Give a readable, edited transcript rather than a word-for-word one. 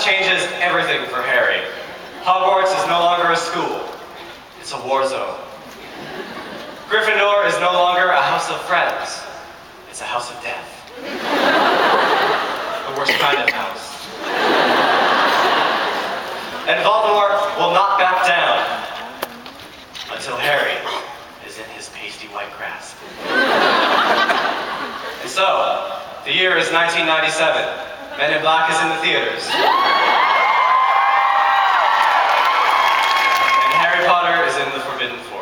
changes everything for Harry. Hogwarts is no longer a school. It's a war zone. Gryffindor is no longer a house of friends. It's a house of death. The worst kind of house. And Voldemort will not back down until Harry is in his pasty white grasp. And so, the year is 1997. Men in Black is in the theaters. And Harry Potter is in the Forbidden Forest.